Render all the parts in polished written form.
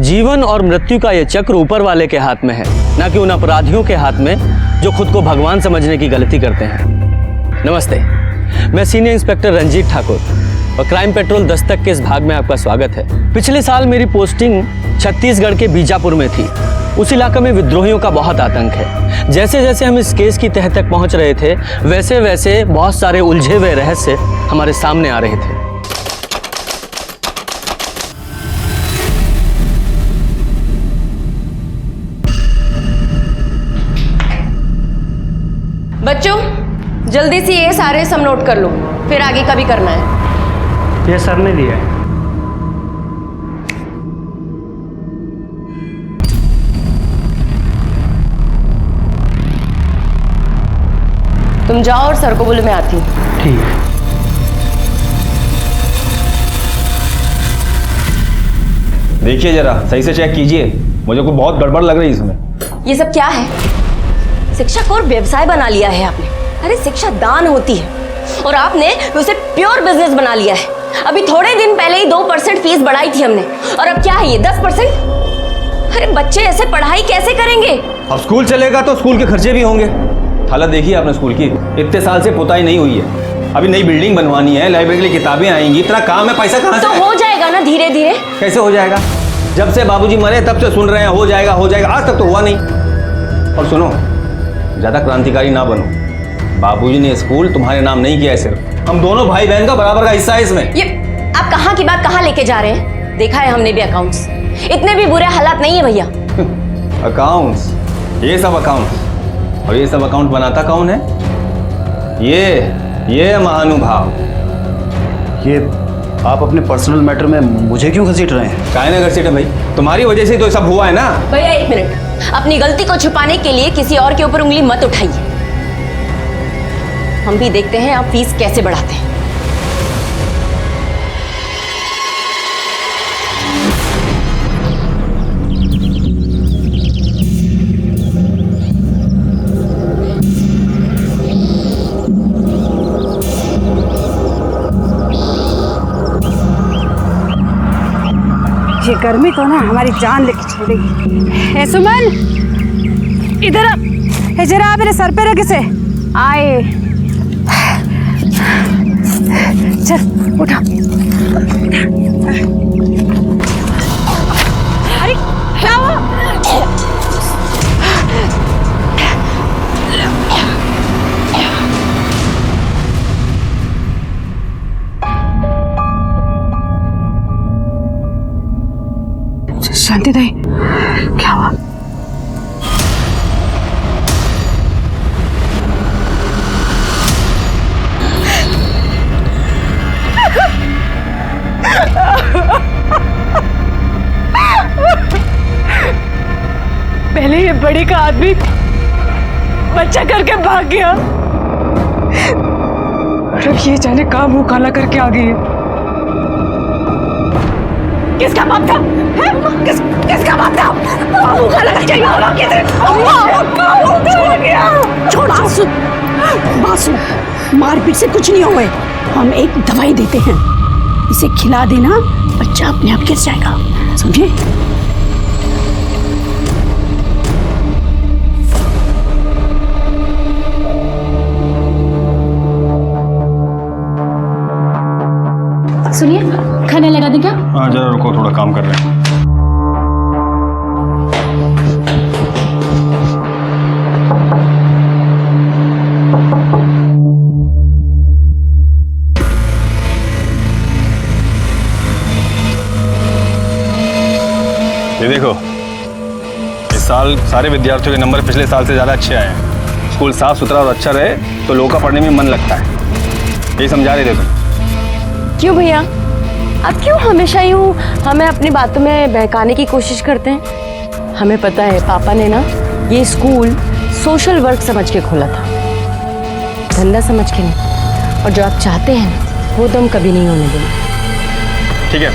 जीवन और मृत्यु का ये चक्र ऊपर वाले के हाथ में है, ना कि उन अपराधियों के हाथ में जो खुद को भगवान समझने की गलती करते हैं। नमस्ते, मैं सीनियर इंस्पेक्टर रंजीत ठाकुर और क्राइम पेट्रोल दस्तक के इस भाग में आपका स्वागत है। पिछले साल मेरी पोस्टिंग छत्तीसगढ़ के बीजापुर में थी। उस इलाके में विद्रोहियों का बहुत आतंक है। जैसे जैसे हम इस केस की तह तक पहुंच रहे थे, वैसे वैसे बहुत सारे उलझे हुए रहस्य हमारे सामने आ रहे थे। बच्चों, जल्दी से ये सारे सम नोट कर लो, फिर आगे का भी करना है। ये सर ने दिया है। तुम जाओ और सर को बोलो मैं आती हूँ। ठीक है। देखिए जरा सही से चेक कीजिए, मुझे को बहुत गड़बड़ लग रही है इसमें। ये सब क्या है? शिक्षा को व्यवसाय बना लिया है आपने। अरे शिक्षा दान होती है और आपने उसे प्योर बिजनेस बना लिया है। अभी थोड़े दिन पहले ही 2% फीस बढ़ाई थी हमने, और अब क्या है ये 10%? अरे बच्चे ऐसे पढ़ाई कैसे करेंगे? अब स्कूल चलेगा तो स्कूल के खर्चे भी होंगे। हालत देखिए आपने स्कूल की, इतने साल से पुताई नहीं हुई है। अभी नई बिल्डिंग बनवानी है, लाइब्रेरी के लिए किताबें आएंगी, इतना काम है, पैसा कहाँ से? तो हो जाएगा ना धीरे धीरे। कैसे हो जाएगा? जब से बाबूजी मरे तब से सुन रहे हैं हो जाएगा हो जाएगा, आज तक तो हुआ नहीं। और सुनो, ज्यादा क्रांतिकारी ना बनो। बाबूजी ने स्कूल तुम्हारे नाम नहीं किया है, सिर्फ हम दोनों भाई बहन का बराबर का हिस्सा है इसमें। ये आप कहाँ की बात कहाँ लेके जा रहे हैं? देखा है हमने भी अकाउंट्स, इतने भी बुरे हालात नहीं है भैया। अकाउंट्स, ये सब अकाउंट्स, और ये सब अकाउंट बनाता कौन है? ये महानुभाव। ये आप अपने पर्सनल मैटर में मुझे क्यों घसीट रहे हैं? काहे ना घसीटे भाई, तुम्हारी वजह से तो सब हुआ है ना। भैया एक मिनट, अपनी गलती को छुपाने के लिए किसी और के ऊपर उंगली मत उठाइए। हम भी देखते हैं आप फीस कैसे बढ़ाते हैं। ये गर्मी तो ना हमारी जान लेके छोड़ेगी। ए सुमन, इधर आ। ए जरा आ मेरे सर पे रख इसे। आए, चल उठा। अरे क्या हुआ? शांति दे, क्या हुआ? पहले ये बड़ी का आदमी बच्चा करके भाग गया, और अब ये जाने कहाँ मुंह काला करके आ गई है। किसका बाप था? किसका बाप था? मुंह काला करके छोड़। आंसू, बासु, मारपीट से कुछ नहीं हुए। हम एक दवाई देते हैं, इसे खिला देना, बच्चा अपने आप गिर जाएगा, समझे? सुनिए, खाना लगा दें क्या? हाँ जरा रुको, थोड़ा काम कर रहे हैं। ये देखो, इस साल सारे विद्यार्थियों के नंबर पिछले साल से ज़्यादा अच्छे आए हैं। स्कूल साफ सुथरा और अच्छा रहे तो लोगों का पढ़ने में मन लगता है। यही समझा रहे थे तुम। क्यों भैया, आप क्यों हमेशा यूं हमें अपनी बातों में बहकाने की कोशिश करते हैं? हमें पता है पापा ने ना ये स्कूल सोशल वर्क समझ के खोला था, धंधा समझ के नहीं। और जो आप चाहते हैं वो तो हम कभी नहीं होने देंगे। ठीक है,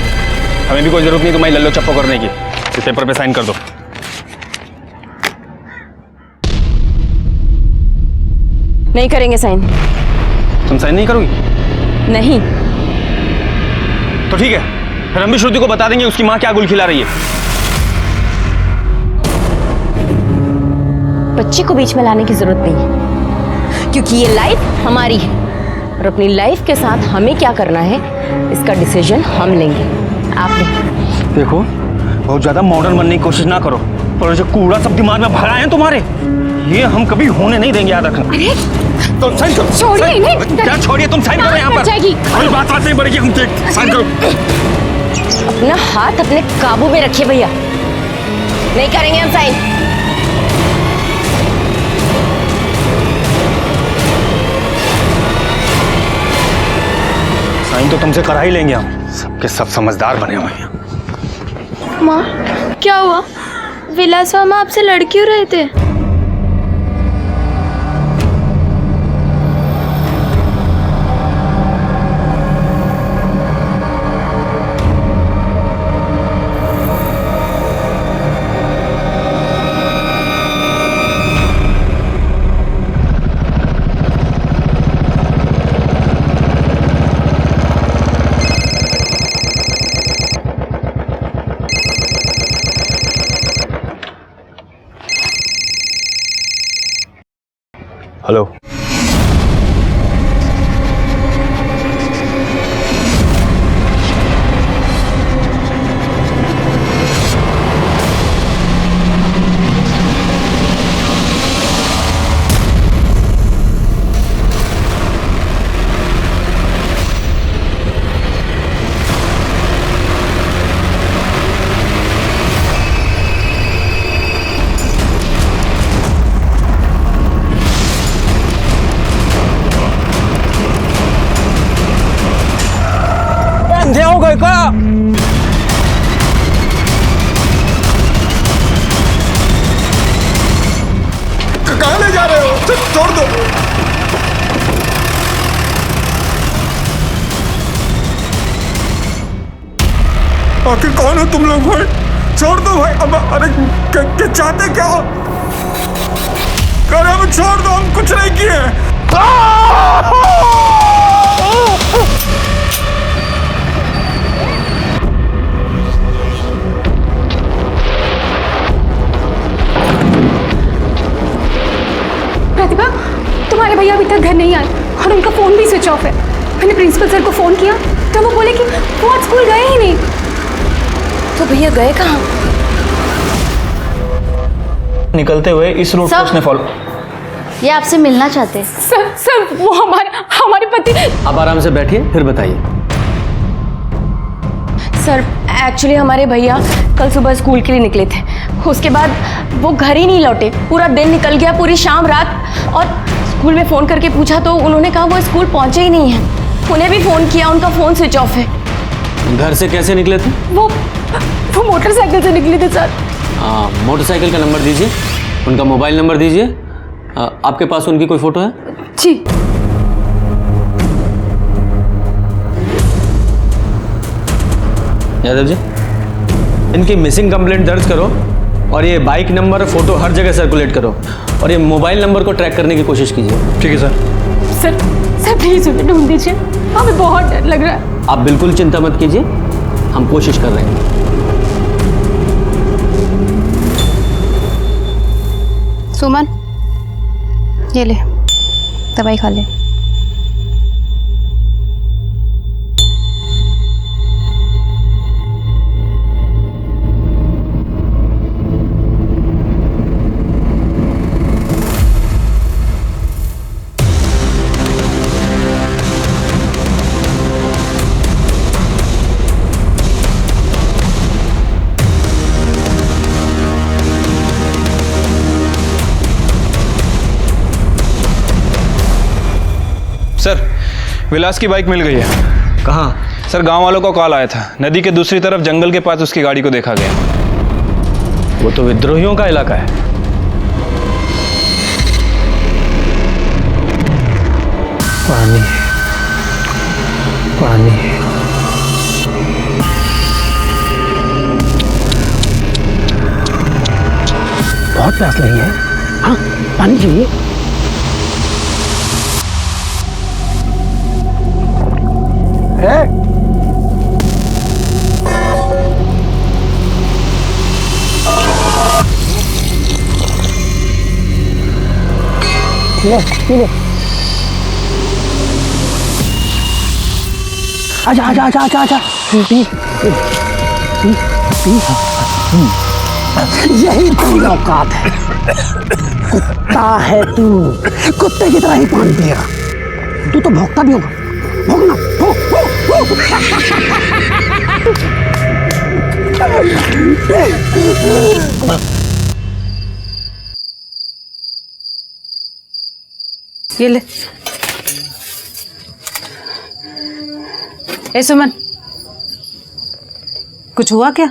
हमें भी कोई जरूरत नहीं तुम्हारी लल्लो चप्पो करने की। इस पेपर पे साइन कर दो। नहीं करेंगे साइन। तुम साइन नहीं करोगी? नहीं। तो ठीक है, फिर हम भी श्रुति को बता देंगे उसकी माँ क्या गुल खिला रही है। बच्चे को बीच में लाने की जरूरत नहीं है, क्योंकि ये लाइफ हमारी है और अपनी लाइफ के साथ हमें क्या करना है इसका डिसीजन हम लेंगे, आप नहीं। देखो, बहुत ज्यादा मॉडर्न बनने की कोशिश ना करो, पर जो कूड़ा सब दिमाग में भरा है तुम्हारे, ये हम कभी होने नहीं देंगे, याद रखना। अरे तो साइन करो। छोड़िए इन्हें। क्या छोड़िए? तुम साइन करो यहाँ पर। जाएगी। कोई बात नहीं बढ़ेगी, हम देख साइन करो। अपना हाथ अपने काबू में रखिए भैया, नहीं करेंगे हम साइन। साइन तो तुमसे करा ही लेंगे हम, सबके सब समझदार बने हुए हैं। माँ क्या हुआ? विलास मामा आपसे लड़ क्यों रहे थे? हेलो। अंधे हो गए क्या? कहाँ ले जा रहे हो? छोड़ दो। आखिर कौन हो तुम लोग भाई? छोड़ दो भाई। अब अरे क्या चाहते क्या हो? अब छोड़ दो, हम कुछ नहीं किए। प्रतिभा, तुम्हारे भैया अभी तक घर नहीं आए और उनका फोन भी स्विच ऑफ है। मैंने प्रिंसिपल सर को फोन किया तो वो बोले कि वो आज स्कूल गए ही नहीं। तो भैया गए कहाँ? निकलते हुए इस रूट को उसने फॉलो। ये आपसे मिलना चाहते हैं। सर वो हमारे पति। आप आराम से बैठिए, फिर बताइए। सर एक्चुअली हमारे भैया कल सुबह स्कूल के लिए निकले थे, उसके बाद वो घर ही नहीं लौटे। पूरा दिन निकल गया, पूरी शाम रात, और स्कूल में फ़ोन करके पूछा तो उन्होंने कहा वो स्कूल पहुंचे ही नहीं हैं। उन्हें भी फ़ोन किया, उनका फ़ोन स्विच ऑफ है। घर से कैसे निकले थे? वो मोटरसाइकिल से निकले थे सर। मोटरसाइकिल का नंबर दीजिए, उनका मोबाइल नंबर दीजिए। आपके पास उनकी कोई फ़ोटो है? जी। यादव जी, इनकी मिसिंग कंप्लेंट दर्ज करो और ये बाइक नंबर, फोटो हर जगह सर्कुलेट करो, और ये मोबाइल नंबर को ट्रैक करने की कोशिश कीजिए। ठीक है सर। सर प्लीज उन्हें ढूंढ दीजिए, हमें बहुत डर लग रहा है। आप बिल्कुल चिंता मत कीजिए, हम कोशिश कर रहे हैं। सुमन, ये ले दवाई खा ले। सर, विलास की बाइक मिल गई है। कहाँ? सर, गांव वालों को कॉल आया था, नदी के दूसरी तरफ जंगल के पास उसकी गाड़ी को देखा गया। वो तो विद्रोहियों का इलाका है। पानी पानी। बहुत प्यास लगी है। हाँ, पानी चाहिए। आजा आजा आजा आजा आजा पी पी पी यही तेरी औकात है। कुत्ता है तू, कुत्ते की तरह ही पानी पिएगा। तू तो भौंकता भी होगा, भौंकना भौंक ये ले। ए सुमन, कुछ हुआ क्या?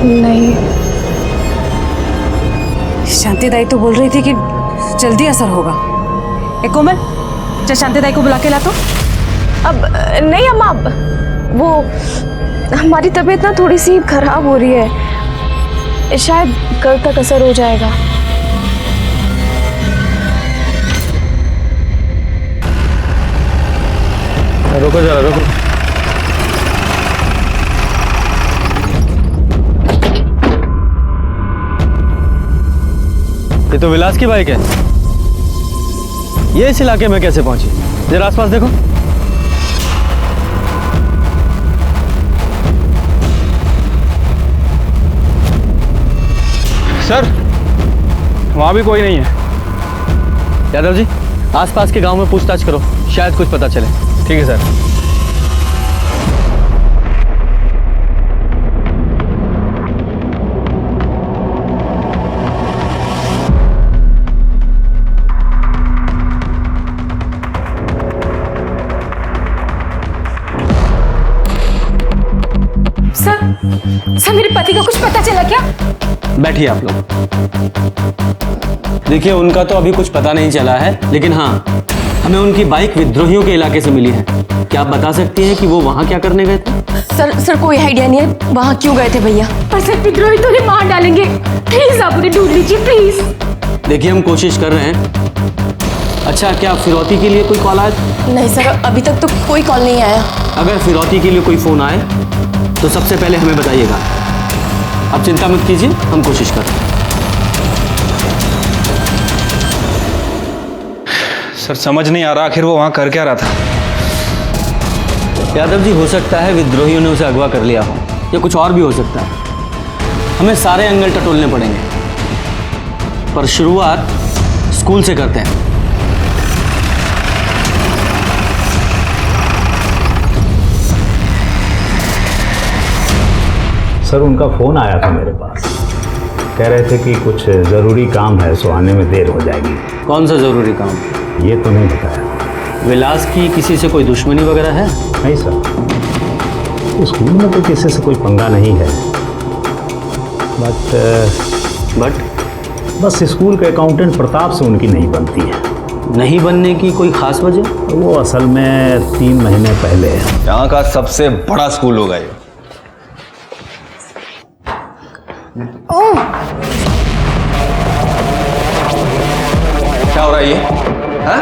नहीं, शांति दाई तो बोल रही थी कि जल्दी असर होगा। ए कोमल, चल शांति दाई को बुला के ला तो। अब नहीं अम्मा, अब वो हमारी तबीयत ना थोड़ी सी खराब हो रही है, शायद कल तक असर हो जाएगा। रुको जरा, रुको। ये तो विलास की बाइक है। ये इस इलाके में कैसे पहुंची? जरा आसपास देखो। सर, वहाँ भी कोई नहीं है। यादव जी, आसपास के गांव में पूछताछ करो, शायद कुछ पता चले। ठीक है सर। सर मेरे पति का कुछ पता चला क्या? बैठिए आप लोग। देखिए, उनका तो अभी कुछ पता नहीं चला है, लेकिन हाँ, हमें उनकी बाइक विद्रोहियों के इलाके से मिली है। क्या आप बता सकती हैं कि वो वहाँ क्या करने गए थे? सर कोई आइडिया नहीं है, वहाँ क्यों गए थे भैया? पर सर विद्रोही तो उन्हें मार डालेंगे, प्लीज आप उन्हें ढूंढ लीजिए प्लीज। देखिए, हम कोशिश कर रहे हैं। अच्छा, क्या फिरौती के लिए कोई कॉल आया? नहीं सर, अभी तक तो कोई कॉल नहीं आया। अगर फिरौती के लिए कोई फोन आए तो सबसे पहले हमें बताइएगा। आप चिंता मत कीजिए, हम कोशिश कर रहे हैं। सर समझ नहीं आ रहा आखिर वो वहाँ कर क्या रहा था। यादव जी, हो सकता है विद्रोहियों ने उसे अगवा कर लिया हो, या कुछ और भी हो सकता है। हमें सारे एंगल टटोलने पड़ेंगे, पर शुरुआत स्कूल से करते हैं। सर, उनका फ़ोन आया था मेरे पास। कह रहे थे कि कुछ ज़रूरी काम है, सो आने में देर हो जाएगी। कौन सा ज़रूरी काम? ये तो नहीं बताया। विलास की किसी से कोई दुश्मनी वगैरह है? नहीं सर, स्कूल में तो किसी से कोई पंगा नहीं है, बट बस स्कूल के अकाउंटेंट प्रताप से उनकी नहीं बनती है। नहीं बनने की कोई खास वजह? वो असल में 3 महीने पहले यहाँ का सबसे बड़ा स्कूल होगा ये। क्या हो रहा है ये? हाँ?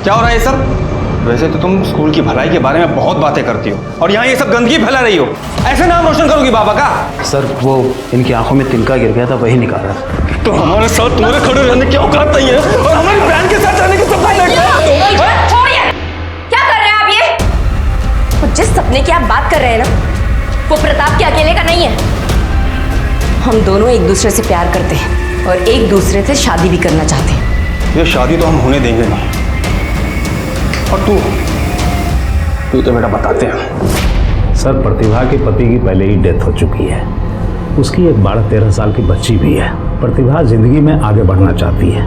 क्या हो रहा है ये सब? वैसे तो तुम स्कूल की भलाई के बारे में बहुत बातें करती हो, और यहाँ ये सब गंदगी फैला रही हो। ऐसे नाम रोशन करोगी बाबा का? सर, वो इनकी आंखों में तिनका गिर गया था, वही निकाला। तो हमारे साथ तुम्हारे खड़े रहने की औकात नहीं है, और हमारी बहन के साथ रहने की सफाई नहीं है। छोड़िए, क्या कर रहे हैं आप ये? और जिस सपने की आप बात कर रहे हैं ना, वो प्रताप के अकेले का नहीं है। हम दोनों एक दूसरे से प्यार करते हैं और एक दूसरे से शादी भी करना चाहते हैं। ये शादी तो हम होने देंगे नहीं। और तू तो बेटा बताते हैं। सर, प्रतिभा के पति की पहले ही डेथ हो चुकी है। उसकी एक 12-13 साल की बच्ची भी है। प्रतिभा जिंदगी में आगे बढ़ना चाहती है,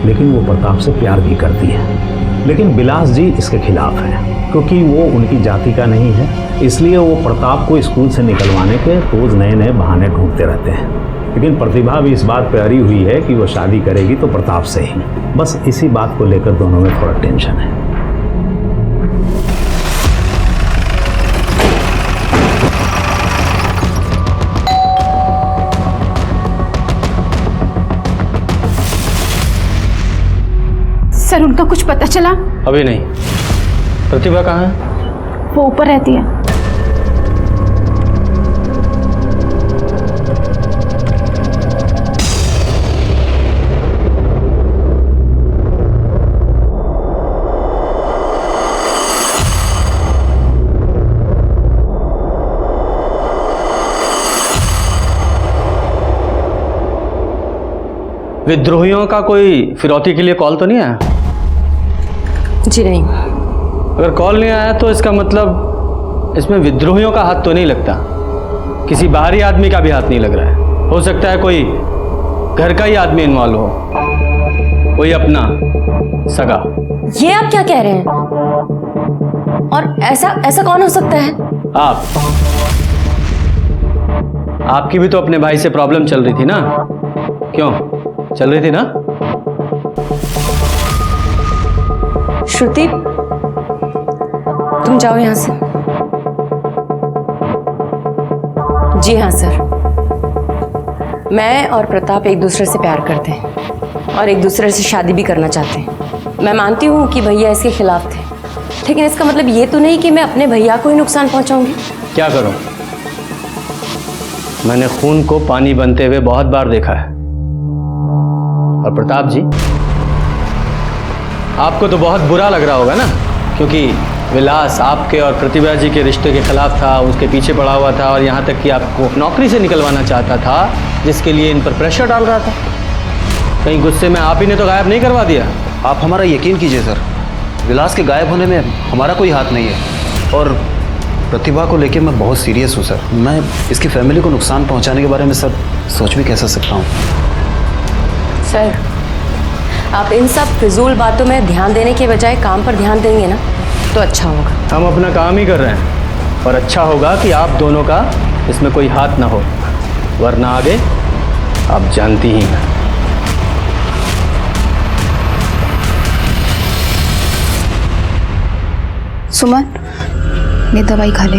लेकिन वो प्रताप से प्यार भी करती है। लेकिन विलास जी इसके खिलाफ हैं, क्योंकि वो उनकी जाति का नहीं है। इसलिए वो प्रताप को स्कूल से निकलवाने के रोज नए नए बहाने ढूंढते रहते हैं। लेकिन प्रतिभा भी इस बात पे अड़ी हुई है कि वो शादी करेगी तो प्रताप से ही। बस इसी बात को लेकर दोनों में थोड़ा टेंशन है। सर उनका कुछ पता चला? अभी नहीं। प्रतिभा कहाँ है? वो ऊपर रहती है। विद्रोहियों का कोई फिरौती के लिए कॉल तो नहीं आया? जी नहीं। अगर कॉल नहीं आया तो इसका मतलब इसमें विद्रोहियों का हाथ तो नहीं लगता, किसी बाहरी आदमी का भी हाथ नहीं लग रहा है। हो सकता है कोई घर का ही आदमी इन्वॉल्व हो, कोई अपना सगा। ये आप क्या कह रहे हैं? और ऐसा कौन हो सकता है? आपकी भी तो अपने भाई से प्रॉब्लम चल रही थी ना? क्यों चल रही थी ना? श्रुति, तुम जाओ यहां से। जी हाँ सर, मैं और प्रताप एक दूसरे से प्यार करते हैं और एक दूसरे से शादी भी करना चाहते हैं। मैं मानती हूँ कि भैया इसके खिलाफ थे, लेकिन इसका मतलब ये तो नहीं कि मैं अपने भैया को ही नुकसान पहुंचाऊंगी। क्या करूं? मैंने खून को पानी बनते हुए बहुत बार देखा है। और प्रताप जी, आपको तो बहुत बुरा लग रहा होगा ना, क्योंकि विलास आपके और प्रतिभा जी के रिश्ते के खिलाफ था, उसके पीछे पड़ा हुआ था और यहाँ तक कि आपको नौकरी से निकलवाना चाहता था, जिसके लिए इन पर प्रेशर डाल रहा था। कहीं गुस्से में आप ही ने तो गायब नहीं करवा दिया? आप हमारा यकीन कीजिए सर, विलास के गायब होने में हमारा कोई हाथ नहीं है। और प्रतिभा को लेकर मैं बहुत सीरियस हूँ सर। मैं इसकी फैमिली को नुकसान पहुँचाने के बारे में सर सोच भी कैसे सकता हूँ। सर, आप इन सब फिजूल बातों में ध्यान देने के बजाय काम पर ध्यान देंगे ना तो अच्छा होगा। हम अपना काम ही कर रहे हैं और अच्छा होगा कि आप दोनों का इसमें कोई हाथ ना हो, वरना आगे आप जानती ही हैं। सुमन, ये दवाई खा ले।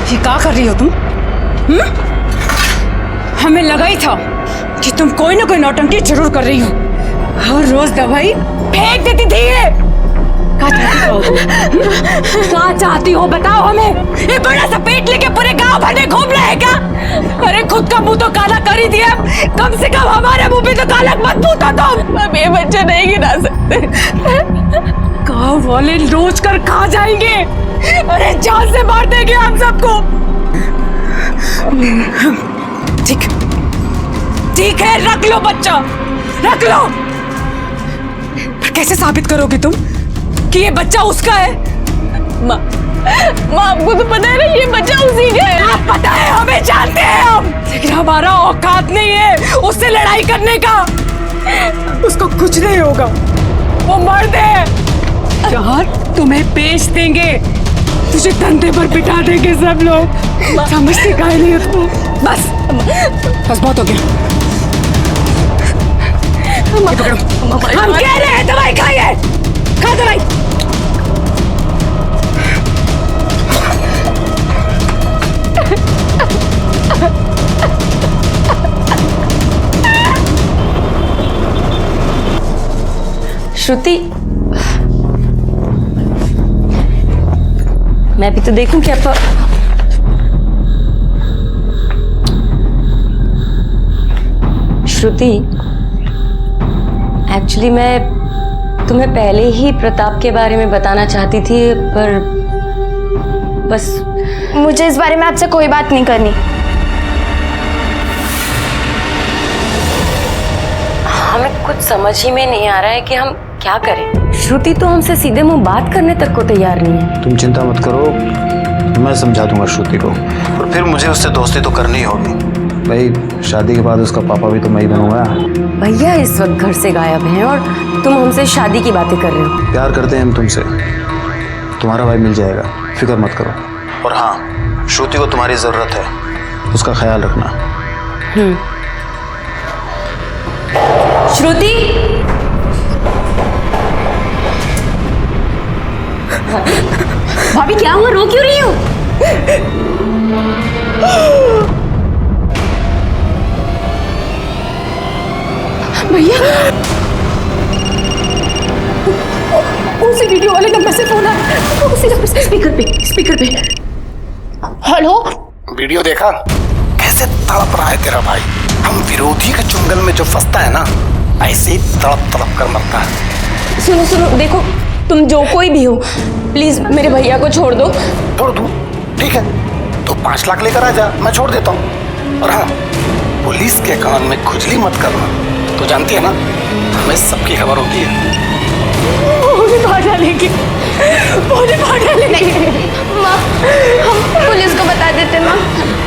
ये क्या कर रही हो तुम? हमें लगा ही था कि तुम कोई ना कोई नौटंकी जरूर कर रही हो। हर रोज दवाई फेंक देती थी ये। क्या चाहती हो बताओ हमें? ये बड़ा सा पेट लेके पूरे गांव भर में घूम रहे क्या? अरे खुद का मुंह तो काला कर ही दिया, कम से कम हमारे मुंह पे तो काला मत पूछो तुम। हम ये बच्चा नहीं गिरा सकते। गांव वाले रोज कर खा जाएंगे, अरे जान से मार देंगे हम सबको। ठीक है, रख लो बच्चा, रख लो। पर कैसे साबित करोगे तुम कि ये बच्चा उसका है? माँ, आपको तो पता है ना ये बच्चा उसी का है। आप पता है, हमें जानते हैं हम, लेकिन हमारा औकात नहीं है उससे लड़ाई करने का। उसको कुछ नहीं होगा, वो मर्द है। जहाँ तुम्हें बेच देंगे, तुझे धंधे पर बिठा देंगे सब लोग। समझते काहे नहीं हो तुम? बस बहुत हो गया। हम कह रहे हैं दवाई खाइए, खा दवाई। श्रुति, मैं भी तो देखूं क्या श्रुति, एक्चुअली मैं तुम्हें पहले ही प्रताप के बारे में बताना चाहती थी, पर बस मुझे इस बारे में आपसे कोई बात नहीं करनी। हमें कुछ समझ ही में नहीं आ रहा है कि हम क्या करें। श्रुति तो हमसे सीधे मुंह बात करने तक को तैयार नहीं है। तुम चिंता मत करो, मैं समझा दूंगा श्रुति को, और फिर मुझे उससे दोस्ती तो करनी होगी भाई। शादी के बाद उसका पापा भी तो मैं ही बनूंगा। भैया इस वक्त घर से गायब हैं और तुम हमसे शादी की बातें कर रहे हो। प्यार करते हैं हम तुमसे, तुम्हारा भाई मिल जाएगा, फिक्र मत करो। और हाँ, श्रुति को तुम्हारी जरूरत है, उसका ख्याल रखना। श्रुति, भाभी क्या हुआ, रो क्यों रही हो? भैया, उसी वीडियो वाले नंबर से फोन आया, उसी नंबर से। स्पीकर पे। हेलो, वीडियो देखा कैसे तड़प रहा है तेरा भाई? हम विरोधी के चुंगल में जो फंसता है ना, ऐसे ही तड़प तड़प कर मरता है। सुनो सुनो, देखो तुम जो कोई भी हो, प्लीज मेरे भैया को छोड़ दो। छोड़ दूँ? ठीक है, तो 5 लाख लेकर आ जा, मैं छोड़ देता हूँ। और हाँ, पुलिस के कान में खुजली मत करना, तो जानती है ना हमें सबकी खबर होती है। माँ, हम पुलिस को बता देते माँ।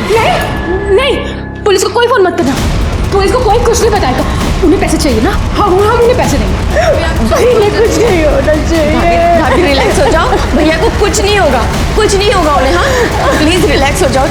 नहीं नहीं, पुलिस को कोई फोन मत करना, पुलिस को कोई कुछ नहीं बताएगा। उन्हें पैसे चाहिए ना, हम उन्हें पैसे देंगे। इन्हें कुछ नहीं होना चाहिए। भाभी रिलैक्स हो जाओ, भैया को कुछ नहीं होगा, कुछ नहीं होगा उन्हें। हाँ प्लीज रिलैक्स हो जाओ।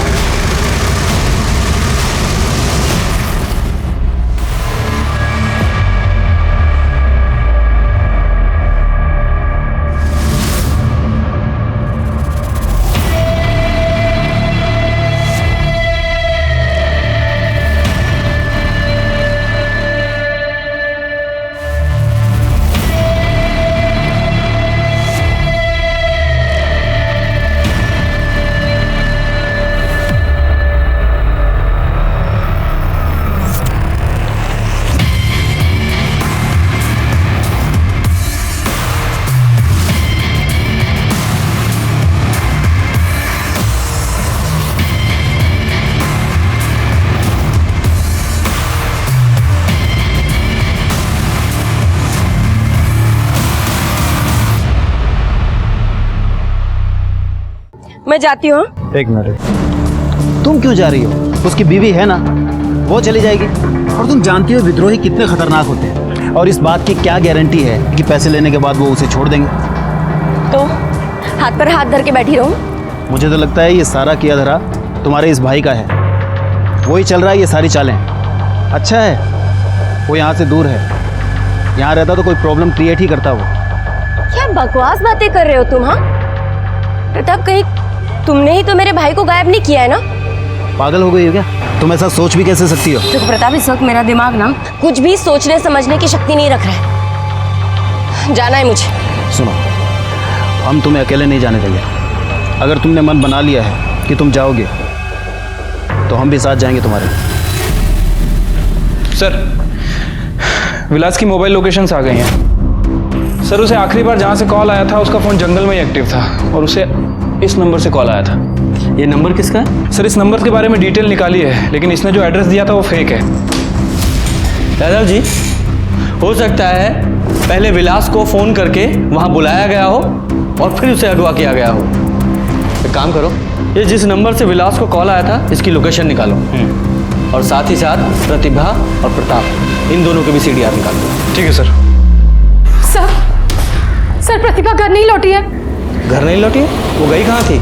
मैं जाती हूँ। एक मिनट, तुम क्यों जा रही हो? उसकी बीवी है ना, वो चली जाएगी। और तुम जानती हो विद्रोही कितने खतरनाक होते हैं, और इस बात की क्या गारंटी है कि पैसे लेने के बाद वो उसे छोड़ देंगे? तो हाथ पर हाथ धर के बैठी रहूं? मुझे तो लगता है ये सारा किया धरा तुम्हारे इस भाई का है, वही चल रहा है ये सारी चालें। अच्छा है वो यहाँ से दूर है, यहाँ रहता तो कोई प्रॉब्लम क्रिएट ही करता वो। क्या बकवास बातें कर रहे हो तुम? हाँ प्रताप, कहीं तुमने ही तो मेरे भाई को गायब नहीं किया है ना? पागल हो गई हो क्या? तुम ऐसा सोच भी कैसे सकती हो? देखो प्रताप, इस वक्त मेरा दिमाग ना कुछ भी सोचने समझने की शक्ति नहीं रख रहा है। जाना है मुझे। सुनो, हम तुम्हें अकेले नहीं जाने देंगे। अगर तुमने मन बना लिया है कि तुम जाओगे तो हम भी साथ जाएंगे तुम्हारे। सर, विलास की मोबाइल लोकेशंस आ गई हैं। सर, उसे आखिरी बार जहाँ से कॉल आया था उसका फ़ोन जंगल में ही एक्टिव था, और उसे इस नंबर से कॉल आया था। ये नंबर किसका है? सर, इस नंबर के बारे में डिटेल निकाली है, लेकिन इसने जो एड्रेस दिया था वो फेक है। यादव जी, हो सकता है पहले विलास को फ़ोन करके वहाँ बुलाया गया हो और फिर उसे अगवा किया गया हो। एक काम करो, ये जिस नंबर से विलास को कॉल आया था इसकी लोकेशन निकालो, और साथ ही साथ प्रतिभा और प्रताप, इन दोनों के भी CDR निकालो। ठीक है सर। सर, प्रतिभा घर नहीं लौटी है। घर नहीं लौटी है? वो गई कहाँ थी?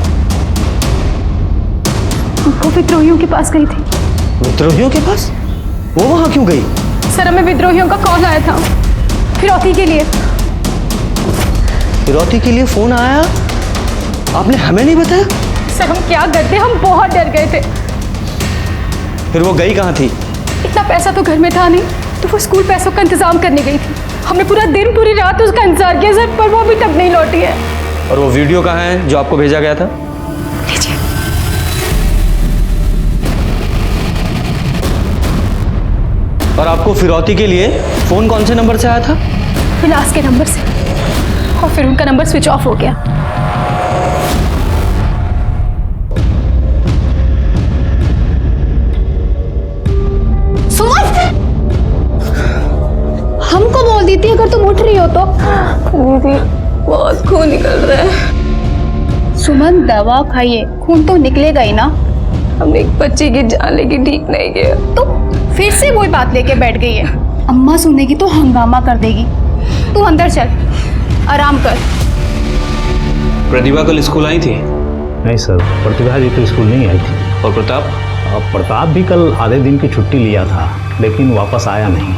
वो विद्रोहियों के पास गई थी। विद्रोहियों के पास? वो वहाँ क्यों गई? सर, हमें विद्रोहियों का कॉल आया था फिरौती के लिए। फिरौती के लिए फ़ोन आया? आपने हमें नहीं बताया? सर, हम क्या करते, हम बहुत डर गए थे। फिर वो गई कहाँ थी? इतना पैसा तो घर में था नहीं, तो वो स्कूल पैसों का इंतजाम करने गई थी। हमने पूरा दिन पूरी रात उसका इंतजार किया सर, पर वो अभी तक नहीं लौटी है। और वो वीडियो कहाँ है जो आपको भेजा गया था? और आपको फिरौती के लिए फोन कौन से नंबर से आया था? विलास के नंबर से, और फिर उनका नंबर स्विच ऑफ हो गया। हमको बोल दी थी अगर तुम उठ रही हो तो। दीदी बहुत खून निकल रहा है। सुमन, दवा खाइए, खून तो निकलेगा ही ना। हमने एक बच्चे की जान लेके ठीक नहीं किया। तो फिर से वही बात लेके बैठ गई है। अम्मा सुनेगी तो हंगामा कर देगी। तू अंदर चल, आराम कर। प्रतिभा कल स्कूल आई थी? नहीं सर, प्रतिभा जी तो स्कूल नहीं आई थी। और प्रताप? प्रताप भी कल आधे दिन की छुट्टी लिया था, लेकिन वापस आया नहीं।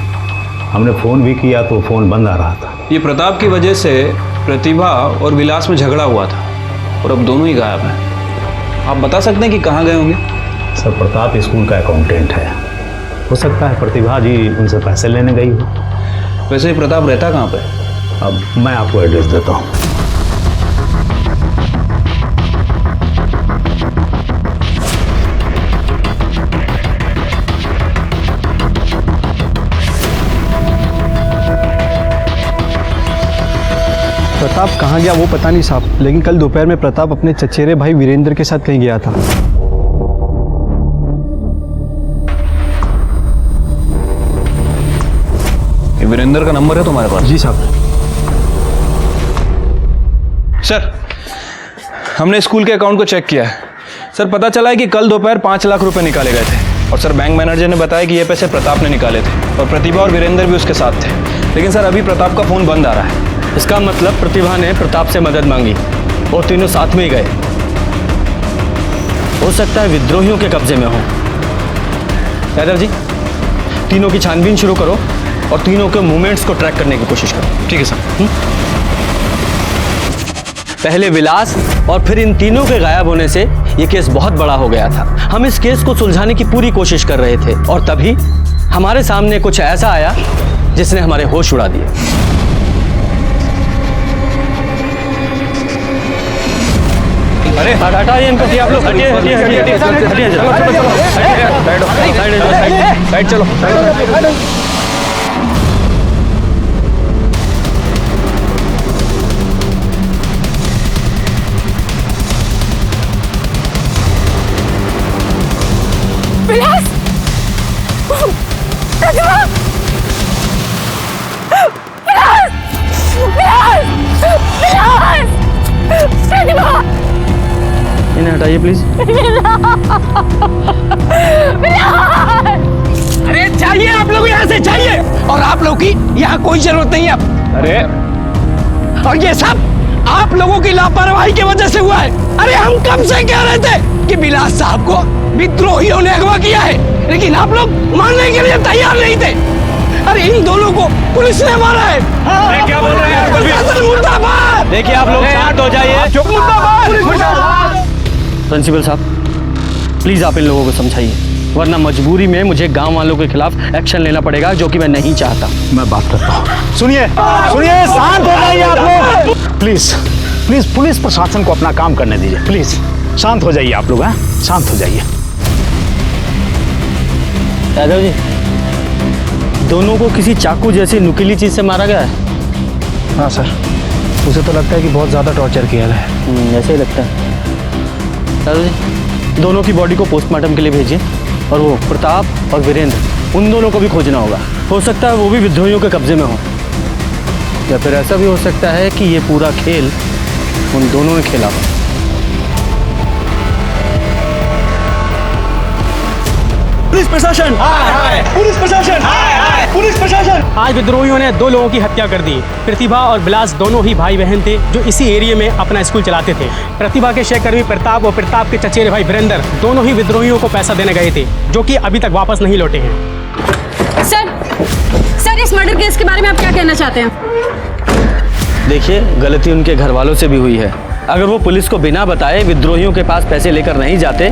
हमने फ़ोन भी किया तो फ़ोन बंद आ रहा था। ये प्रताप की वजह से प्रतिभा और विलास में झगड़ा हुआ था, और अब दोनों ही गायब हैं। आप बता सकते हैं कि कहाँ गए होंगे? सर, प्रताप स्कूल का अकाउंटेंट है, हो सकता है प्रतिभा जी उनसे पैसे लेने गई हो। वैसे ही प्रताप रहता कहाँ पे? अब मैं आपको एड्रेस देता हूँ। प्रताप कहाँ गया वो पता नहीं साहब, लेकिन कल दोपहर में प्रताप अपने चचेरे भाई वीरेंद्र के साथ कहीं गया था। ये वीरेंद्र का नंबर है तुम्हारे पास? जी साहब। सर, हमने स्कूल के अकाउंट को चेक किया है सर। पता चला है कि कल दोपहर 5 लाख रुपए निकाले गए थे और सर बैंक मैनेजर ने बताया कि ये पैसे प्रताप ने निकाले थे और प्रतिभा और वीरेंद्र भी उसके साथ थे। लेकिन सर अभी प्रताप का फ़ोन बंद आ रहा है। इसका मतलब प्रतिभा ने प्रताप से मदद मांगी और तीनों साथ में ही गए। हो सकता है विद्रोहियों के कब्जे में हो। यादव जी, तीनों की छानबीन शुरू करो और तीनों के मूवमेंट्स को ट्रैक करने की कोशिश करो। ठीक है सर। पहले विलास और फिर इन तीनों के गायब होने से ये केस बहुत बड़ा हो गया था। हम इस केस को सुलझाने की पूरी कोशिश कर रहे थे और तभी हमारे सामने कुछ ऐसा आया जिसने हमारे होश उड़ा दिए। अरे हटाइए इनको, आप लोग हटिए हटिए हटिए हटिए साइड चलो। विलास, प्रतिभा, विलास, विलास, विलास, प्रतिभा, इन्हें हटाइए प्लीज। अरे चाहिए आप लोग यहाँ से, चाहिए। और आप लोग की यहाँ कोई जरूरत नहीं है। अरे और ये सब आप लोगों की लापरवाही की वजह से हुआ है। अरे हम कब से कह रहे थे कि विलास साहब को विद्रोहियों ने अगवा किया है, लेकिन आप लोग मानने के लिए तैयार नहीं थे। अरे इन दोनों को पुलिस ने मारा है। क्या बोल रहे हैं? मुर्दाबाद। देखिए आप लोग शांत हो जाइए। प्रिंसिपल साहब, प्लीज आप इन लोगों को समझाइए, वरना मजबूरी में मुझे गांव वालों के खिलाफ एक्शन लेना पड़ेगा, जो कि मैं नहीं चाहता। मैं बात करता हूँ। सुनिए सुनिए, शांत हो जाइए आप लोग। प्लीज प्लीज पुलिस प्रशासन को अपना काम करने दीजिए। प्लीज शांत हो जाइए आप लोग। हैं, शांत हो जाइए। यादव जी, दोनों को किसी चाकू जैसी नुकीली चीज से मारा गया है? हाँ सर, उसे तो लगता है कि बहुत ज़्यादा टॉर्चर किया है। ऐसे ही लगता है। यादव जी, दोनों की बॉडी को पोस्टमार्टम के लिए भेजिए और वो प्रताप और वीरेंद्र, उन दोनों को भी खोजना होगा। हो सकता है वो भी विद्रोहियों के कब्जे में हो, या फिर ऐसा भी हो सकता है कि ये पूरा खेल उन दोनों ने खेला हो। पुलिस प्रशासन, पुलिस प्रशासन, पुलिस प्रशासन। आज विद्रोहियों ने 2 लोगों की हत्या कर दी। प्रतिभा और विलास दोनों ही भाई बहन थे जो इसी एरिया में अपना स्कूल चलाते थे। प्रतिभा के सहकर्मी प्रताप और प्रताप के चचेरे भाई वीरेंद्र दोनों ही विद्रोहियों को पैसा देने गए थे, जो कि अभी तक वापस नहीं लौटे हैं। सर इस मर्डर केस के बारे में आप क्या कहना चाहते हैं? देखिए, गलती उनके घर वालों से भी हुई है। अगर वो पुलिस को बिना बताए विद्रोहियों के पास पैसे लेकर नहीं जाते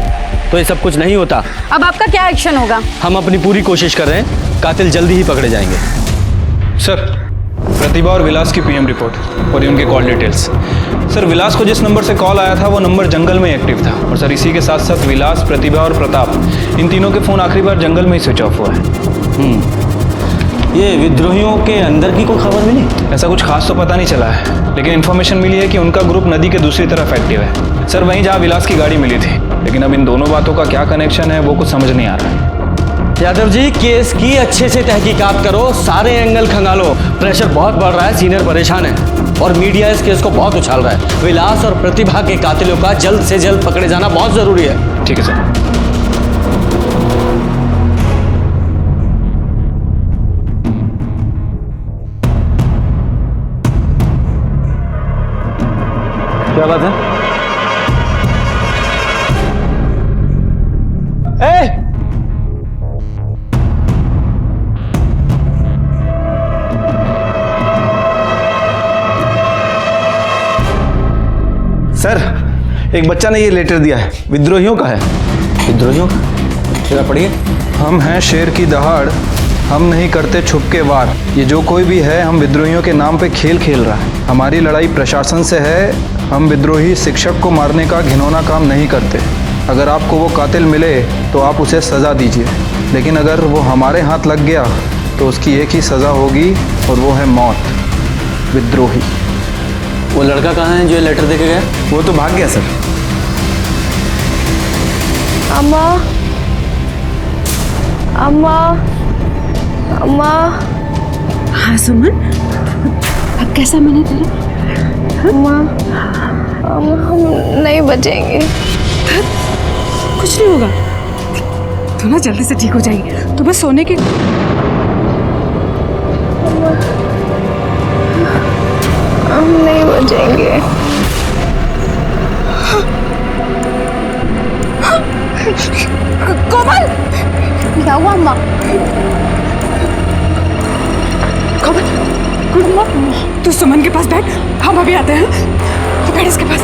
तो ये सब कुछ नहीं होता। अब आपका क्या एक्शन होगा? हम अपनी पूरी कोशिश कर रहे हैं, कातिल जल्दी ही पकड़े जाएंगे। सर, प्रतिभा और विलास की पीएम रिपोर्ट और उनके कॉल डिटेल्स। सर, विलास को जिस नंबर से कॉल आया था वो नंबर जंगल में एक्टिव था और सर इसी के साथ साथ विलास, प्रतिभा और प्रताप, इन तीनों के फ़ोन आखिरी बार जंगल में ही स्विच ऑफ हुआ है। ये विद्रोहियों के अंदर की कोई खबर मिली? ऐसा कुछ खास तो पता नहीं चला है, लेकिन इन्फॉर्मेशन मिली है कि उनका ग्रुप नदी के दूसरी तरफ एक्टिव है सर, वहीं जहाँ विलास की गाड़ी मिली थी। लेकिन अब इन दोनों बातों का क्या कनेक्शन है वो कुछ समझ नहीं आ रहा है। यादव जी, केस की अच्छे से तहकीकात करो, सारे एंगल खंगालो। प्रेशर बहुत बढ़ रहा है, सीनियर परेशान है और मीडिया इस केस को बहुत उछाल रहा है। विलास और प्रतिभा के कातिलों का जल्द से जल्द पकड़े जाना बहुत जरूरी है। ठीक है सर। क्या बात है? सर, एक बच्चा ने ये लेटर दिया है, विद्रोहियों का है। विद्रोहियों का? जरा पढ़िए। हम हैं शेर की दहाड़, हम नहीं करते छुप के वार। ये जो कोई भी है हम विद्रोहियों के नाम पे खेल खेल रहा है। हमारी लड़ाई प्रशासन से है, हम विद्रोही शिक्षक को मारने का घिनौना काम नहीं करते। अगर आपको वो कातिल मिले तो आप उसे सज़ा दीजिए, लेकिन अगर वो हमारे हाथ लग गया तो उसकी एक ही सज़ा होगी और वो है मौत। विद्रोही। वो लड़का कहाँ है जो ये लेटर देके गया? वो तो भाग गया सर। अम्मा, अम्मा, अम्मा। हाँ सुमन, अब कैसा मना तेरा? अम्मा, अम्मा हम नहीं बचेंगे। कुछ नहीं होगा, तू ना जल्दी से ठीक हो जाएगी। तू बस सोने की। हम नहीं बचेंगे। कोमल, क्या हुआ अम्मा? कोमल, तू सुमन के पास बैठ, हम अभी आते हैं। तू बैठ इसके पास।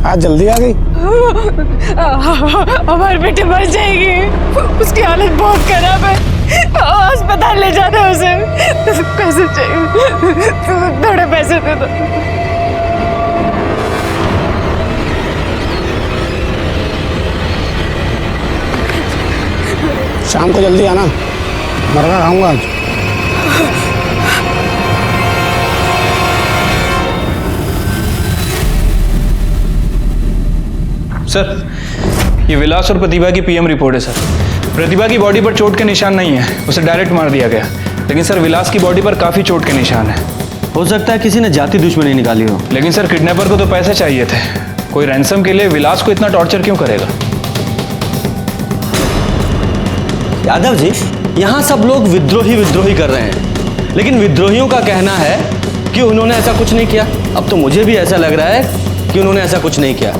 आज जल्दी आ गई। हमारी बेटी मर जाएगी, उसकी हालत बहुत खराब है, अस्पताल ले जाना है उसे। पैसे चाहिए, थोड़े पैसे दे दो। शाम को जल्दी आना, मरगा खाऊंगा आज। सर, ये विलास और प्रतिभा की पीएम रिपोर्ट है सर। प्रतिभा की बॉडी पर चोट के निशान नहीं है, उसे डायरेक्ट मार दिया गया। लेकिन सर विलास की बॉडी पर काफ़ी चोट के निशान है। हो सकता है किसी ने जाति दुश्मनी निकाली हो। लेकिन सर किडनैपर को तो पैसे चाहिए थे, कोई रैंसम के लिए विलास को इतना टॉर्चर क्यों करेगा? यादव जी, यहाँ सब लोग विद्रोही कर रहे हैं, लेकिन विद्रोहियों का कहना है कि उन्होंने ऐसा कुछ नहीं किया। अब तो मुझे भी ऐसा लग रहा है कि उन्होंने ऐसा कुछ नहीं किया।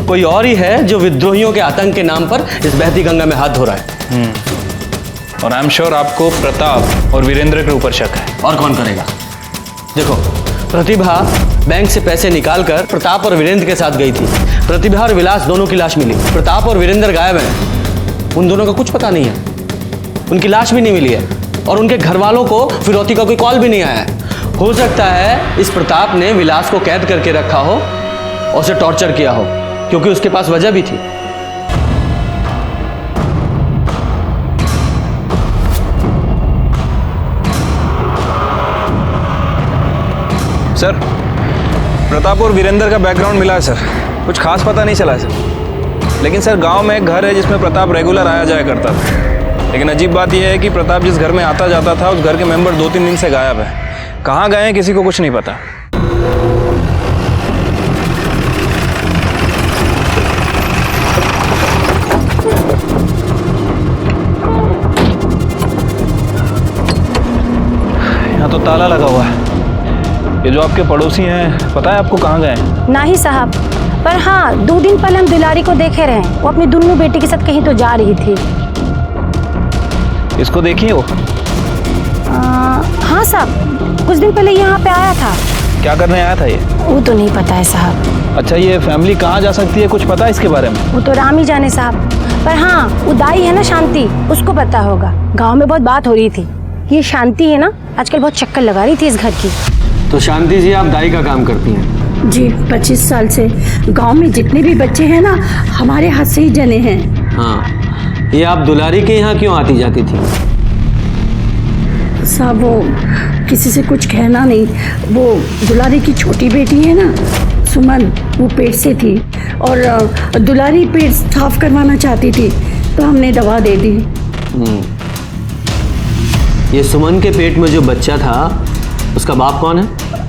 कोई और ही है जो विद्रोहियों के आतंक के नाम पर इस बहती गंगा में हाथ धो रहा है। और आई एम श्योर आपको प्रताप और वीरेंद्र के ऊपर शक है। और कौन करेगा? देखो, प्रतिभा बैंक से पैसे निकालकर प्रताप और वीरेंद्र के साथ गई थी। प्रतिभा और विलास दोनों की लाश मिली। प्रताप और वीरेंद्र गायब हैं। उन दोनों का कुछ पता नहीं है, उनकी लाश भी नहीं मिली है, और उनके घर वालों को फिरौती का कोई कॉल भी नहीं आया है। हो सकता है इस प्रताप ने विलास को कैद करके रखा हो और उसे टॉर्चर किया हो, क्योंकि उसके पास वजह भी थी। सर, प्रताप और वीरेंद्र का बैकग्राउंड मिला है सर, कुछ खास पता नहीं चला है सर। लेकिन सर गांव में एक घर है जिसमें प्रताप रेगुलर आया जाया करता था। लेकिन अजीब बात यह है कि प्रताप जिस घर में आता जाता था उस घर के मेंबर 2-3 दिन से गायब है। कहाँ गए हैं किसी को कुछ नहीं पता। यहाँ तो ताला लगा हुआ है। ये जो आपके पड़ोसी हैं, पता है आपको कहाँ गए हैं? नहीं साहब, पर हाँ 2 दिन पहले हम दुलारी को देखे रहे। वो अपनी दुन्नू बेटी के साथ कहीं तो जा रही थी। इसको देखिए वो। हाँ साहब, कुछ दिन पहले यहाँ पे आया था। क्या करने आया था ये? वो तो नहीं पता है साहब। अच्छा, ये फैमिली कहाँ जा सकती है, कुछ पता है इसके बारे में? वो तो राम ही जाने साहब, पर हाँ वो दाई है ना शांति, उसको पता होगा। गाँव में बहुत बात हो रही थी। ये शांति है ना, आजकल बहुत चक्कर लगा रही थी इस घर की। तो शांति जी, आप दाई का काम करती हैं? जी, 25 साल से गांव में जितने भी बच्चे हैं ना, हमारे हाथ से ही जने हैं। हाँ, ये आप दुलारी के यहाँ क्यों आती जाती थी? साहब वो किसी से कुछ कहना नहीं। वो दुलारी की छोटी बेटी है ना सुमन, वो पेट से थी और दुलारी पेट साफ करवाना चाहती थी, तो हमने दवा दे दी। ये सुमन के पेट में जो बच्चा था उसका बाप कौन है?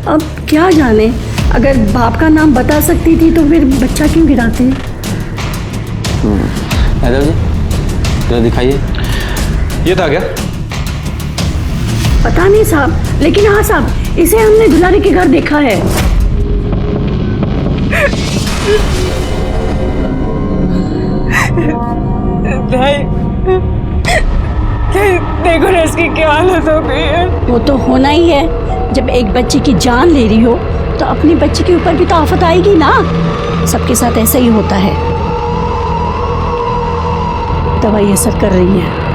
अब क्या जाने, अगर बाप का नाम बता सकती थी तो फिर बच्चा क्यों गिराते? यादव जी, जरा दिखाइए। ये था क्या? पता नहीं साहब, लेकिन हाँ साहब, इसे हमने दुलारी के घर देखा है। देखो ना इसकी क्या हालत हो गई है। वो तो होना ही है, जब एक बच्चे की जान ले रही हो तो अपने बच्चे के ऊपर भी तो आफत आएगी ना। सबके साथ ऐसा ही होता है। दवाई असर कर रही है।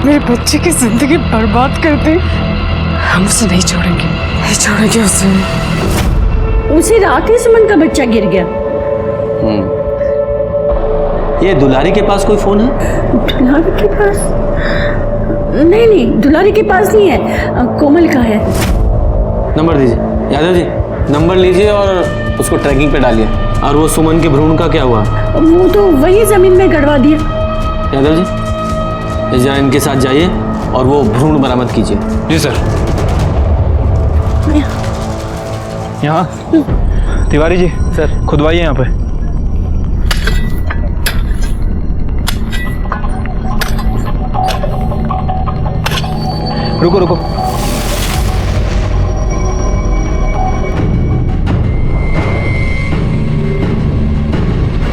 मेरे बच्चे की जिंदगी बर्बाद कर दी। हम उसे नहीं छोड़ेंगे, नहीं छोड़ेंगे उसे। उसी रात ही सुमन का बच्चा गिर गया। ये दुलारी के पास कोई फोन है? दुलारी के पास? नहीं नहीं, दुलारी के पास नहीं है, कोमल का है। नंबर दीजिए यादव जी, नंबर लीजिए और उसको ट्रैकिंग पे डालिए। और वो सुमन के भ्रूण का क्या हुआ? वो तो वही जमीन में गड़वा दिया। यादव जी, जरा इनके साथ जाइए और वो भ्रूण बरामद कीजिए। जी सर। यहाँ तिवारी जी सर, खुदवाइए यहाँ पे। रुको रुको,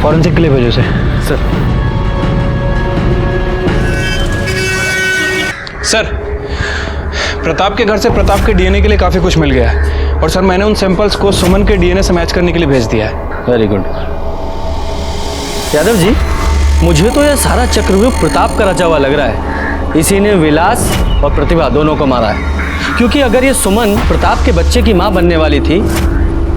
फॉरेंसिक के लिए भेजो उसे। सर, प्रताप के घर से प्रताप के डीएनए के लिए काफ़ी कुछ मिल गया है और सर मैंने उन सैंपल्स को सुमन के डीएनए से मैच करने के लिए भेज दिया है। Very good. यादव जी, मुझे तो यह सारा चक्रव्यूह प्रताप का रचा हुआ लग रहा है। इसी ने विलास और प्रतिभा दोनों को मारा है, क्योंकि अगर ये सुमन प्रताप के बच्चे की माँ बनने वाली थी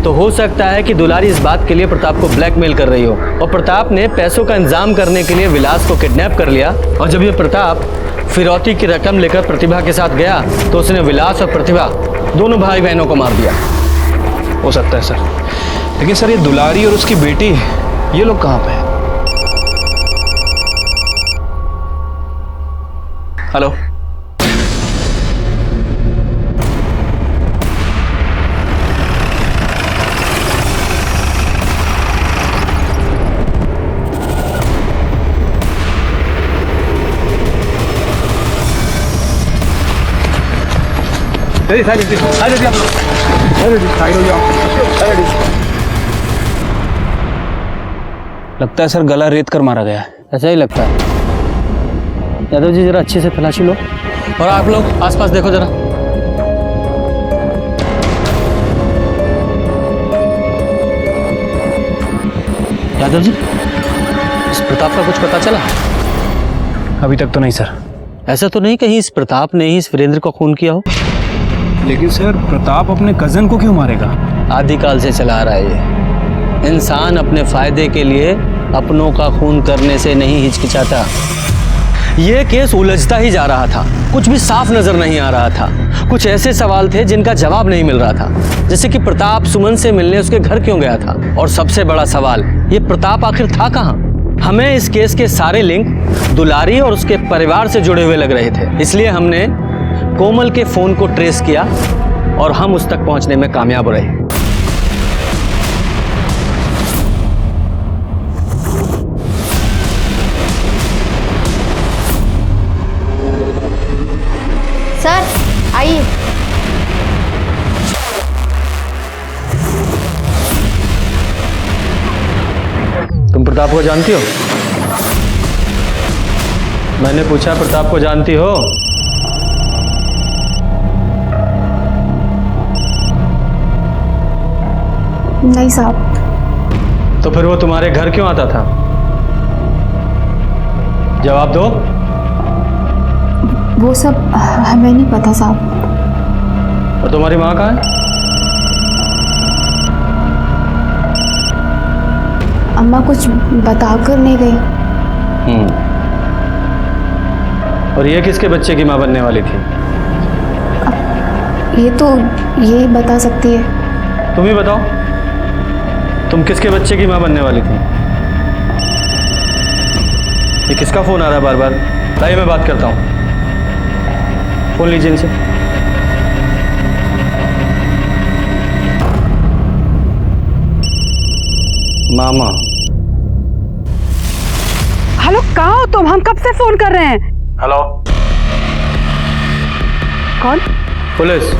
तो हो सकता है कि दुलारी इस बात के लिए प्रताप को ब्लैकमेल कर रही हो और प्रताप ने पैसों का इंतजाम करने के लिए विलास को किडनैप कर लिया। और जब ये प्रताप फिरौती की रकम लेकर प्रतिभा के साथ गया तो उसने विलास और प्रतिभा दोनों भाई बहनों को मार दिया। हो सकता है सर, लेकिन सर ये दुलारी और उसकी बेटी, ये लोग कहाँ पे हैं? हेलो, लगता है सर गला रेत कर मारा गया है। ऐसा ही लगता है। यादव जी, जरा अच्छे से तलाशी लो और आप लोग आसपास देखो जरा। यादव जी, इस प्रताप का कुछ पता चला? अभी तक तो नहीं सर। ऐसा तो नहीं कहीं इस प्रताप ने ही इस वीरेंद्र का खून किया हो? लेकिन सर प्रताप अपने कजन को क्यों मारेगा? आदिकाल से चला आ रहा है ये। इंसान अपने फायदे के लिए अपनों का खून करने से नहीं हिचकिचाता। ये केस उलझता ही जा रहा था, कुछ भी साफ नजर नहीं आ रहा था। कुछ ऐसे सवाल थे जिनका जवाब नहीं मिल रहा था, जैसे कि प्रताप सुमन से मिलने उसके घर क्यों गया था, और सबसे बड़ा सवाल, ये प्रताप आखिर था कहाँ? हमें इस केस के सारे लिंक दुलारी और उसके परिवार से जुड़े हुए लग रहे थे, इसलिए हमने कोमल के फोन को ट्रेस किया और हम उस तक पहुंचने में कामयाब रहे। सर आइए। तुम प्रताप को जानती हो? मैंने पूछा प्रताप को जानती हो? नहीं साहब। तो फिर वो तुम्हारे घर क्यों आता था? जवाब दो। वो सब हमें नहीं पता साहब। और तुम्हारी माँ कहाँ है? अम्मा कुछ बताकर नहीं गई। और ये किसके बच्चे की माँ बनने वाली थी? ये तो यही बता सकती है। तुम ही बताओ, तुम किसके बच्चे की माँ बनने वाली थी? ये किसका फोन आ रहा है बार बार? लाइए मैं बात करता हूँ। फोन लीजिए इनसे। मामा। हेलो, कहाँ हो तुम? हम कब से फोन कर रहे हैं। हेलो। कौन? पुलिस।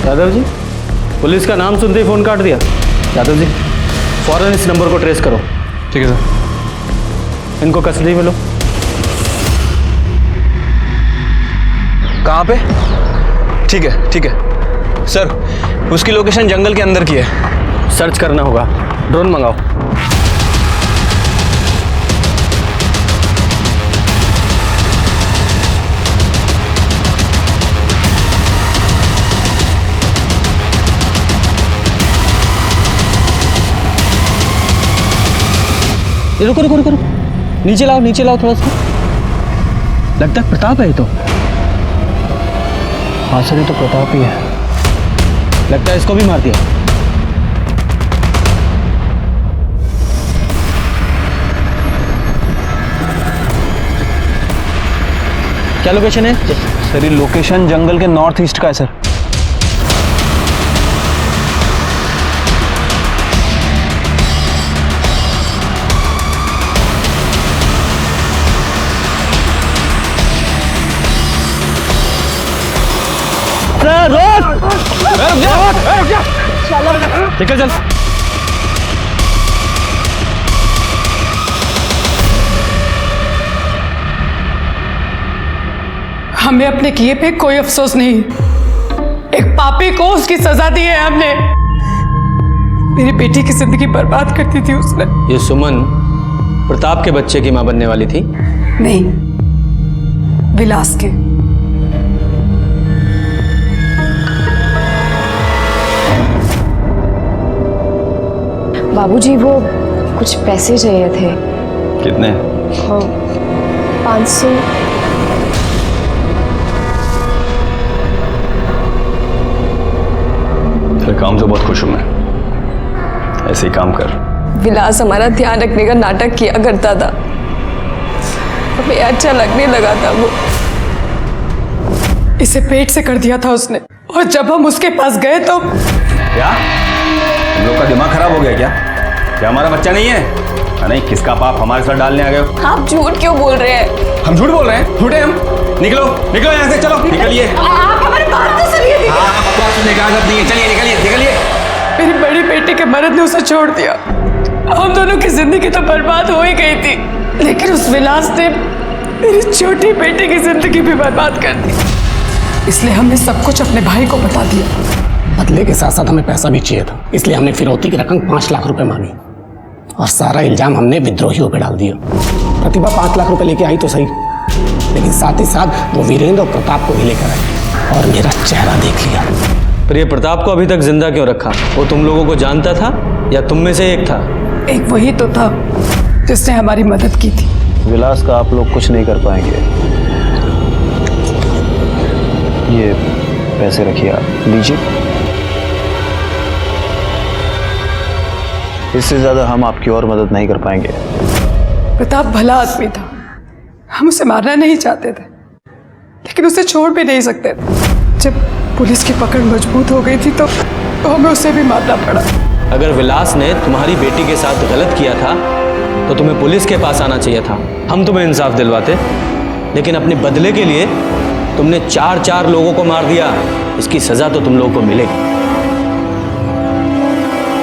यादव जी, पुलिस का नाम सुनते ही फोन काट दिया। यादव जी, फौरन इस नंबर को ट्रेस करो। ठीक है सर। इनको कस्टडी में लो। कहाँ पे? ठीक है सर, उसकी लोकेशन जंगल के अंदर की है। सर्च करना होगा, ड्रोन मंगाओ। ये रुको रुको रुको रुको, नीचे लाओ थोड़ा सा। लगता है प्रताप है ये तो। हाँ सर, ये तो प्रताप ही है। लगता है इसको भी मार दिया। क्या लोकेशन है सर? ये लोकेशन जंगल के नॉर्थ ईस्ट का है सर। निकल चल। हमें अपने किए पे कोई अफसोस नहीं। एक पापी को उसकी सजा दी है हमने। मेरी बेटी की जिंदगी बर्बाद करती थी उसने। ये सुमन प्रताप के बच्चे की मां बनने वाली थी? नहीं, विलास के। बाबूजी वो कुछ पैसे चाहिए थे। कितने? 500। तेरे काम से बहुत खुश हूं मैं। ऐसे ही काम कर। विलास हमारा ध्यान रखने का नाटक किया करता था, हमें अच्छा लगने लगा था वो। इसे पेट से कर दिया था उसने, और जब हम उसके पास गए तो क्या हम लोग का दिमाग खराब हो गया क्या हमारा बच्चा नहीं है? नहीं, किसका पाप हमारे साथ डालने आ गए हो? आप झूठ क्यों बोल रहे हैं? हम झूठ बोल रहे हैं? झूठे हम? निकलो यहाँ से, चलो निकलिए। आप हमारी बात तो सुनिए। बकवास सुनने का आदत नहीं है, चलिए निकलिए। मेरी बड़ी बेटी के मर्द ने उसे छोड़ दिया। हम दोनों की जिंदगी तो बर्बाद हो ही गई थी, लेकिन उस विलास ने मेरी छोटी बेटी की जिंदगी भी बर्बाद कर दी। इसलिए हमने सब कुछ अपने भाई को बता दिया। बदले के साथ साथ हमें पैसा भी चाहिए था, इसलिए हमने फिरौती की रकम 5 लाख रुपए मांगी और सारा इल्जाम हमने विद्रोहियों पे डाल दिया। प्रतिभा 5 लाख रुपए लेके आई तो सही, लेकिन साथ ही साथ वो वीरेंद्र और प्रताप को भी लेकर आई और मेरा चेहरा देख लिया। पर ये प्रताप को अभी तक जिंदा क्यों रखा? वो तुम लोगों को जानता था या तुम में से एक था? एक वही तो था जिसने हमारी मदद की थी। विलास का आप लोग कुछ नहीं कर पाएंगे। ये पैसे रखिए, आप लीजिए। इससे ज्यादा हम आपकी और मदद नहीं कर पाएंगे। प्रताप भला आदमी था, हम उसे मारना नहीं चाहते थे, लेकिन उसे छोड़ भी नहीं सकते थे। जब पुलिस की पकड़ मजबूत हो गई थी तो हमें उसे भी मारना पड़ा। अगर विलास ने तुम्हारी बेटी के साथ गलत किया था तो तुम्हें पुलिस के पास आना चाहिए था, हम तुम्हें इंसाफ दिलवाते। लेकिन अपने बदले के लिए तुमने 4 लोगों को मार दिया। इसकी सजा तो तुम लोगों को मिलेगी।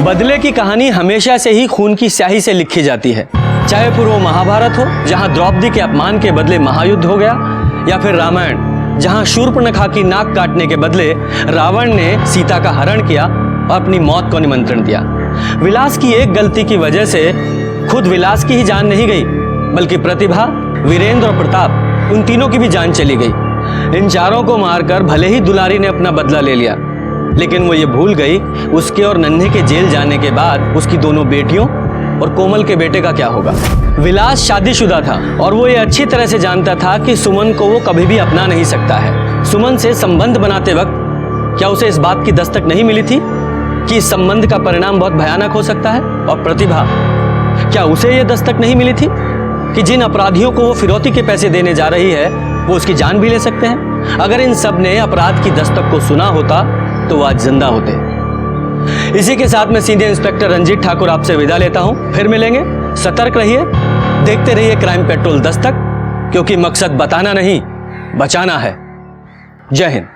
बदले की कहानी हमेशा से ही खून की स्याही से लिखी जाती है, चाहे पूर्व महाभारत हो जहां द्रौपदी के अपमान के बदले महायुद्ध हो गया, या फिर रामायण जहां शूर्पणखा की नाक काटने के बदले रावण ने सीता का हरण किया और अपनी मौत को निमंत्रण दिया। विलास की एक गलती की वजह से खुद विलास की ही जान नहीं गई, बल्कि प्रतिभा, वीरेंद्र और प्रताप, उन तीनों की भी जान चली गई। इन चारों को मारकर भले ही दुलारी ने अपना बदला ले लिया, लेकिन वो ये भूल गई उसके और नन्हे के जेल जाने के बाद उसकी दोनों बेटियों और कोमल के बेटे का क्या होगा। विलास शादीशुदा था और वो ये अच्छी तरह से जानता था कि सुमन को वो कभी भी अपना नहीं सकता है। सुमन से संबंध बनाते वक्त क्या उसे इस बात की दस्तक नहीं मिली थी कि इस संबंध का परिणाम बहुत भयानक हो सकता है? और प्रतिभा, क्या उसे ये दस्तक नहीं मिली थी कि जिन अपराधियों को वो फिरौती के पैसे देने जा रही है वो उसकी जान भी ले सकते हैं? अगर इन सब ने अपराध की दस्तक को सुना होता तो वो आज जिंदा होते। इसी के साथ मैं सीनियर इंस्पेक्टर रंजीत ठाकुर आपसे विदा लेता हूं। फिर मिलेंगे। सतर्क रहिए, देखते रहिए क्राइम पेट्रोल दस्तक, क्योंकि मकसद बताना नहीं, बचाना है। जय हिंद।